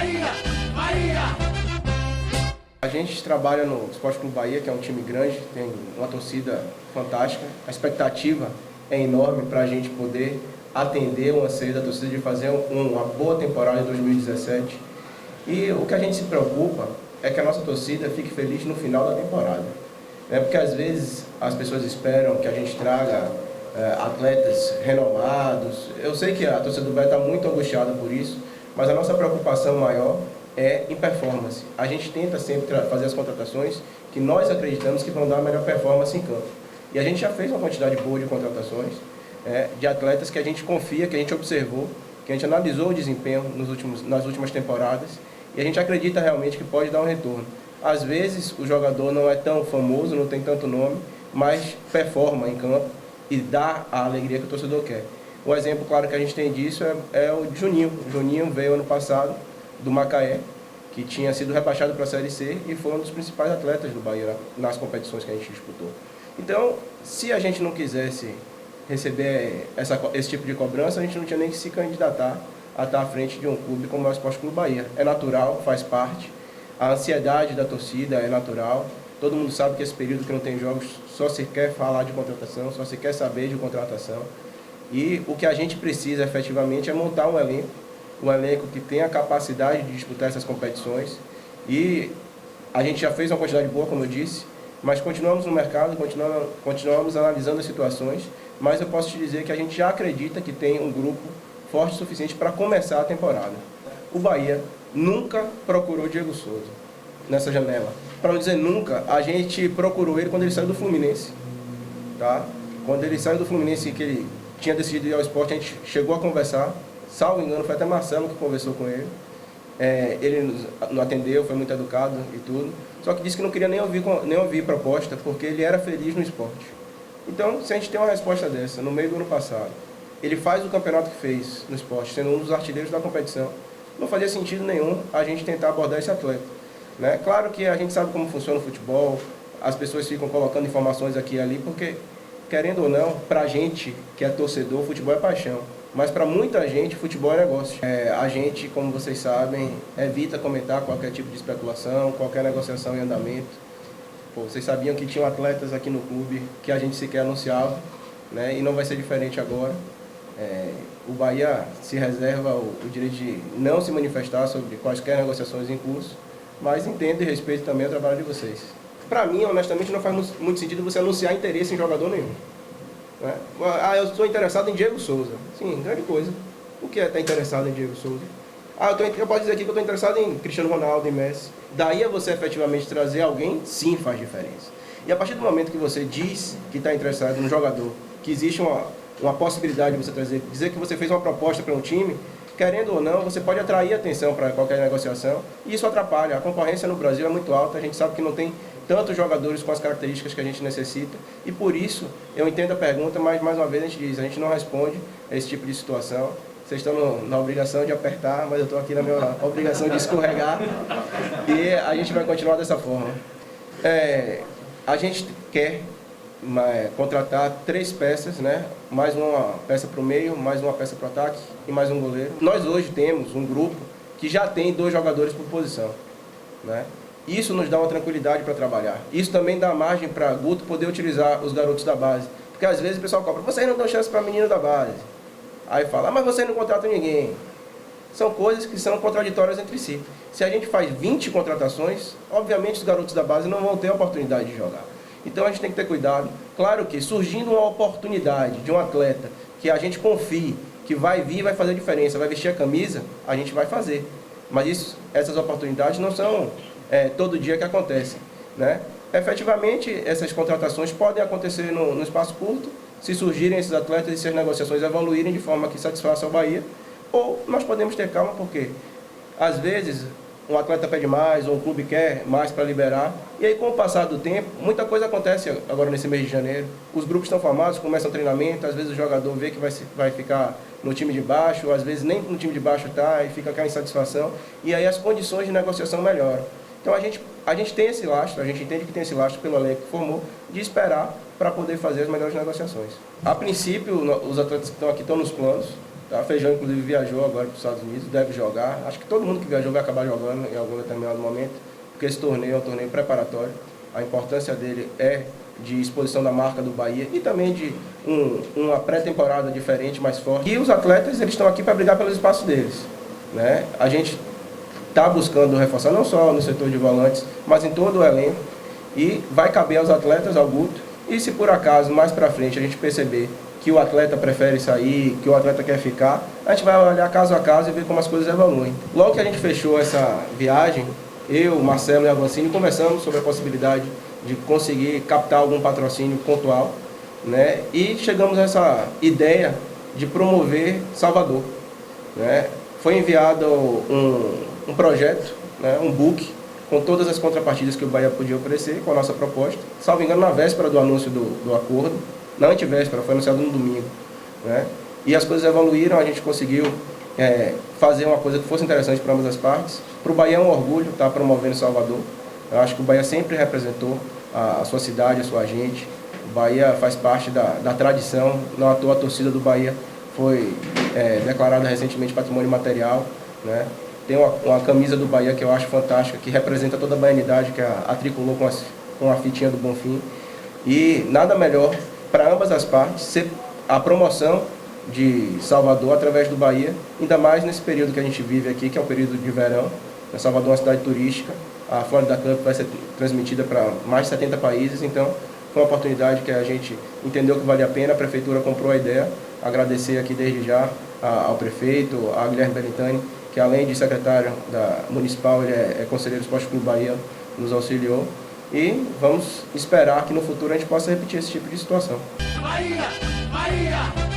Bahia! Bahia! A gente trabalha no Esporte Clube Bahia, que é um time grande, tem uma torcida fantástica. A expectativa é enorme para a gente poder atender o anseio da torcida de fazer uma boa temporada em 2017. E o que a gente se preocupa é que a nossa torcida fique feliz no final da temporada. Porque às vezes as pessoas esperam que a gente traga atletas renovados. Eu sei que a torcida do Bahia está muito angustiada por isso, mas a nossa preocupação maior é em performance. A gente tenta sempre fazer as contratações que nós acreditamos que vão dar a melhor performance em campo. E a gente já fez uma quantidade boa de contratações, de atletas que a gente confia, que a gente observou, que a gente analisou o desempenho nas últimas temporadas, e a gente acredita realmente que pode dar um retorno. Às vezes o jogador não é tão famoso, não tem tanto nome, mas performa em campo e dá a alegria que o torcedor quer. Um exemplo claro que a gente tem disso é o Juninho. O Juninho veio ano passado do Macaé, que tinha sido rebaixado para a Série C e foi um dos principais atletas do Bahia nas competições que a gente disputou. Então, se a gente não quisesse receber esse tipo de cobrança, a gente não tinha nem que se candidatar a estar à frente de um clube como é o Esporte Clube Bahia. É natural, faz parte. A ansiedade da torcida é natural. Todo mundo sabe que esse período que não tem jogos só se quer falar de contratação, só se quer saber de contratação. E o que a gente precisa efetivamente é montar um elenco que tenha a capacidade de disputar essas competições. E a gente já fez uma quantidade boa, como eu disse, mas continuamos no mercado, continuamos analisando as situações, mas eu posso te dizer que a gente já acredita que tem um grupo forte o suficiente para começar a temporada. O Bahia nunca procurou Diego Souza nessa janela. Para não dizer nunca, a gente procurou ele quando ele saiu do Fluminense. Tá? Quando ele saiu do Fluminense, que ele tinha decidido ir ao Sport, a gente chegou a conversar. Salvo engano, foi até Marcelo que conversou com ele. Ele não atendeu, foi muito educado e tudo. Só que disse que não queria nem ouvir proposta, porque ele era feliz no esporte. Então, se a gente tem uma resposta dessa, no meio do ano passado, ele faz o campeonato que fez no esporte, sendo um dos artilheiros da competição, não fazia sentido nenhum a gente tentar abordar esse atleta. Né? Claro que a gente sabe como funciona o futebol, as pessoas ficam colocando informações aqui e ali, porque, querendo ou não, para a gente que é torcedor, futebol é paixão. Mas para muita gente, futebol é negócio. A gente, como vocês sabem, evita comentar qualquer tipo de especulação, qualquer negociação em andamento. Pô, vocês sabiam que tinham atletas aqui no clube que a gente sequer anunciava, né? E não vai ser diferente agora. O Bahia se reserva o direito de não se manifestar sobre quaisquer negociações em curso, mas entendo e respeito também o trabalho de vocês. Para mim, honestamente, não faz muito sentido você anunciar interesse em jogador nenhum. Né? Eu estou interessado em Diego Souza. Sim, grande coisa. O que é estar interessado em Diego Souza? Eu posso dizer aqui que eu estou interessado em Cristiano Ronaldo, em Messi. Daí a você efetivamente trazer alguém, sim, faz diferença. E a partir do momento que você diz que está interessado no jogador, que existe uma possibilidade de você trazer, dizer que você fez uma proposta para um time, querendo ou não, você pode atrair atenção para qualquer negociação, e isso atrapalha. A concorrência no Brasil é muito alta, a gente sabe que não tem tantos jogadores com as características que a gente necessita, e por isso eu entendo a pergunta, mas mais uma vez a gente não responde a esse tipo de situação. Vocês estão na obrigação de apertar, mas eu estou aqui na minha obrigação de escorregar, e a gente vai continuar dessa forma. A gente quer contratar 3 peças, né? Mais uma peça para o meio, mais uma peça para o ataque e mais um goleiro. Nós hoje temos um grupo que já tem 2 jogadores por posição, né? Isso nos dá uma tranquilidade para trabalhar. Isso também dá margem para Guto poder utilizar os garotos da base. Porque às vezes o pessoal cobra, vocês não dão chance para menino da base. Aí fala, mas vocês não contratam ninguém. São coisas que são contraditórias entre si. Se a gente faz 20 contratações, obviamente os garotos da base não vão ter a oportunidade de jogar. Então a gente tem que ter cuidado. Claro que surgindo uma oportunidade de um atleta que a gente confie, que vai vir e vai fazer a diferença, vai vestir a camisa, a gente vai fazer. Mas essas oportunidades não são todo dia que acontecem. Né? Efetivamente, essas contratações podem acontecer no espaço curto, se surgirem esses atletas e se as negociações evoluírem de forma que satisfaça o Bahia, ou nós podemos ter calma, porque às vezes um atleta pede mais, ou um clube quer mais para liberar, e aí com o passar do tempo, muita coisa acontece agora nesse mês de janeiro. Os grupos estão formados, começam o treinamento, às vezes o jogador vê que vai ficar no time de baixo, às vezes nem no time de baixo está, e fica aquela insatisfação, e aí as condições de negociação melhoram. Então a gente tem esse lastro, a gente entende que tem esse lastro pelo elenco que formou, de esperar para poder fazer as melhores negociações. A princípio, os atletas que estão aqui estão nos planos, Tá? Feijão, inclusive, viajou agora para os Estados Unidos, deve jogar. Acho que todo mundo que viajou vai acabar jogando em algum determinado momento, porque esse torneio é um torneio preparatório. A importância dele é de exposição da marca do Bahia e também de uma pré-temporada diferente, mais forte. E os atletas, eles estão aqui para brigar pelos espaços deles, né? A gente está buscando reforçar não só no setor de volantes, mas em todo o elenco. E vai caber aos atletas, ao Guto. E se por acaso, mais para frente, a gente perceber que o atleta prefere sair, que o atleta quer ficar, a gente vai olhar caso a caso e ver como as coisas evoluem. Logo que a gente fechou essa viagem, eu, Marcelo e Avancini conversamos sobre a possibilidade de conseguir captar algum patrocínio pontual, né? E chegamos a essa ideia de promover Salvador, né? Foi enviado um projeto, né? Um book, com todas as contrapartidas que o Bahia podia oferecer, com a nossa proposta. Salvo engano, na véspera do anúncio do acordo, na antevéspera, foi anunciado no domingo, né? E as coisas evoluíram, a gente conseguiu fazer uma coisa que fosse interessante para ambas as partes. Para o Bahia é um orgulho estar promovendo Salvador. Eu acho que o Bahia sempre representou a sua cidade, a sua gente. O Bahia faz parte da tradição, não à toa a torcida do Bahia foi declarada recentemente patrimônio material, né? Tem uma camisa do Bahia que eu acho fantástica, que representa toda a baianidade, que é a tricolor com a fitinha do Bonfim. E nada melhor para ambas as partes ser a promoção de Salvador através do Bahia, ainda mais nesse período que a gente vive aqui, que é o período de verão. Salvador é uma cidade turística, a Florida Cup vai ser transmitida para mais de 70 países, então foi uma oportunidade que a gente entendeu que valia a pena, a prefeitura comprou a ideia. Agradecer aqui desde já ao prefeito, a Guilherme Belintani, que além de secretário municipal, ele é conselheiro do Esporte Clube Bahia, nos auxiliou. E vamos esperar que no futuro a gente possa repetir esse tipo de situação. Bahia! Bahia!